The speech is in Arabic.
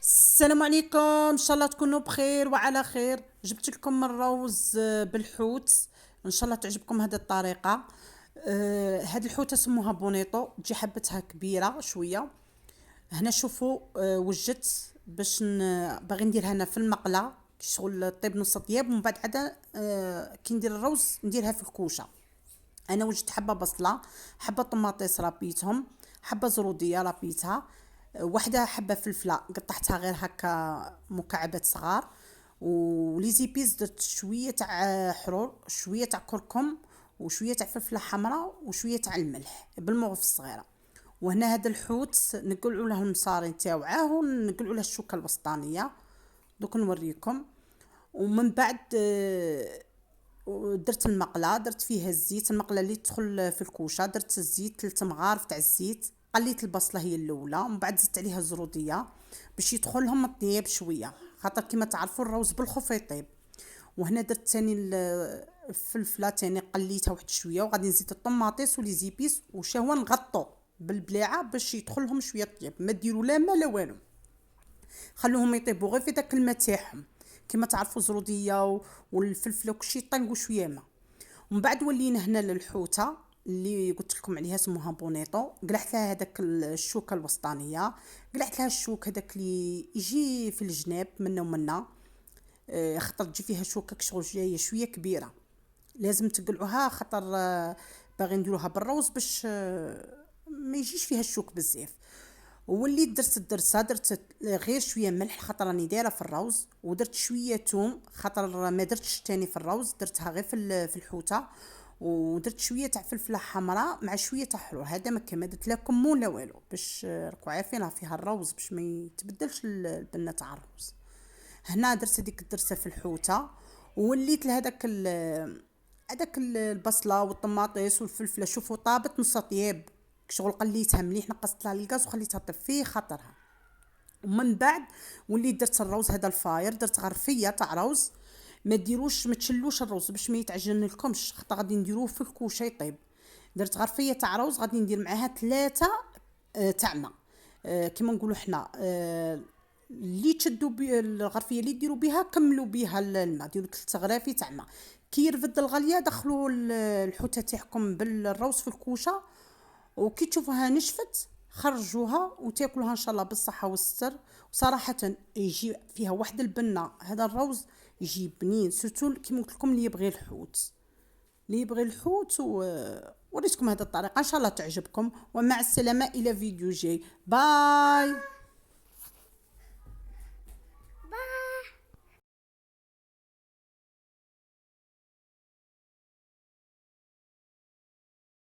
السلام عليكم، ان شاء الله تكونوا بخير وعلى خير. جبت لكم الروز بالحوت، ان شاء الله تعجبكم هذه الطريقه. هذه الحوته سموها بونيطو، تجي حبتها كبيره شويه. هنا شوفوا، وجدت باش باغي نديرها انا في المقله شغل طيب نص طياب، ومن بعد عاد كي ندير الروز نديرها في الكوشه. انا وجدت حبه بصله، حبه طماطيس ربيتهم، حبه زروديه ربيتها، واحده حبه فلفله قطعتها غير هكا مكعبات صغار، ولي زيبيز درت شويه تاع حرور، شويه تاع كركم، وشويه تاع فلفله حمراء، وشويه تاع الملح بالمغرف الصغيره. وهنا هذا الحوت نقلعوا له المصارين تاوعاه ونقلعوا له الشوكه الوسطانيه. دوك نوريكم. ومن بعد درت المقله، درت فيها الزيت، المقله اللي تدخل في الكوشه، درت الزيت 3 مغارف تاع الزيت، قليت البصله هي الاولى، ومن بعد زدت عليها الزروديه باش يدخلهم الطياب شويه، خاطر كما تعرفوا الروز بالخوف يطيب. وهنا درت ثاني الفلفله ثاني قليتها واحد شويه، وغادي نزيد الطماطيس ولي زيبيس وشهوه نغطو بالبلاعه باش يدخلهم شويه طياب، ما ديروا لا ما لا والو، خلوهم يطيبوا غير في داك الماء تاعهم. كما تعرفوا الزروديه والفلفله وكلشي يطيبوا شويه ما. ومن بعد ولينا هنا للحوته اللي قلت لكم عليها سموها بونيطو، قلعت لها هذاك الشوكه الوسطانيه، قلعت لها الشوك هذاك اللي يجي في الجناب منا ومنا. خاطر تجي فيها شوكه كشغل جايه شويه كبيره، لازم تقلعوها خاطر باغي نديروها بالروز باش ما يجيش فيها الشوك بزاف. وليت درت الدرسه، درت غير شويه ملح خاطر راني دايره في الروز، ودرت شويه توم خاطر ما درتش تاني في الروز، درتها غير في الحوته. ودرت شويه تاع فلفله حمراء مع شويه تاع حلو، هذا ما كان درت لا كمون لا والو، باش راكو عارفين فيها الروز باش ما يتبدلش البنه تاع الروز. هنا درت هذيك الدرسه في الحوته، ووليت لهذاك هذاك البصله والطماطيس والفلفله، شوفوا طابت نص طياب، شغل قليتها مليح، نقصت لها الغاز وخليتها طيب في خطرها. ومن بعد وليت درت الروز هذا الفاير، درت غرفيه تاع روز. ما ديروش ما تشلوش الروز باش ما يتعجن لكمش، خاطر غادي نديروه في الكوشه يطيب. درت غرفيه تاع روز، غادي ندير معاها 3 تاع ماء. كيما نقولوا حنا، اللي تشدوا الغرفيه اللي ديروا بها كملوا بها الماء، ديروا 3 غرافي تاع ماء. كي يرفد الغليه دخلوا الحوته تاعكم بالروز في الكوشه، وكي تشوفوها نشفت خرجوها وتاكلوها ان شاء الله بالصحه والستر. وصراحه يجي فيها واحد البنه، هذا الروز يجي بنين سورتو كيما قلت لكم اللي يبغي الحوت، اللي يبغي الحوت. وريتكم هذه الطريقه ان شاء الله تعجبكم، ومع السلامه الى فيديو جاي. باي.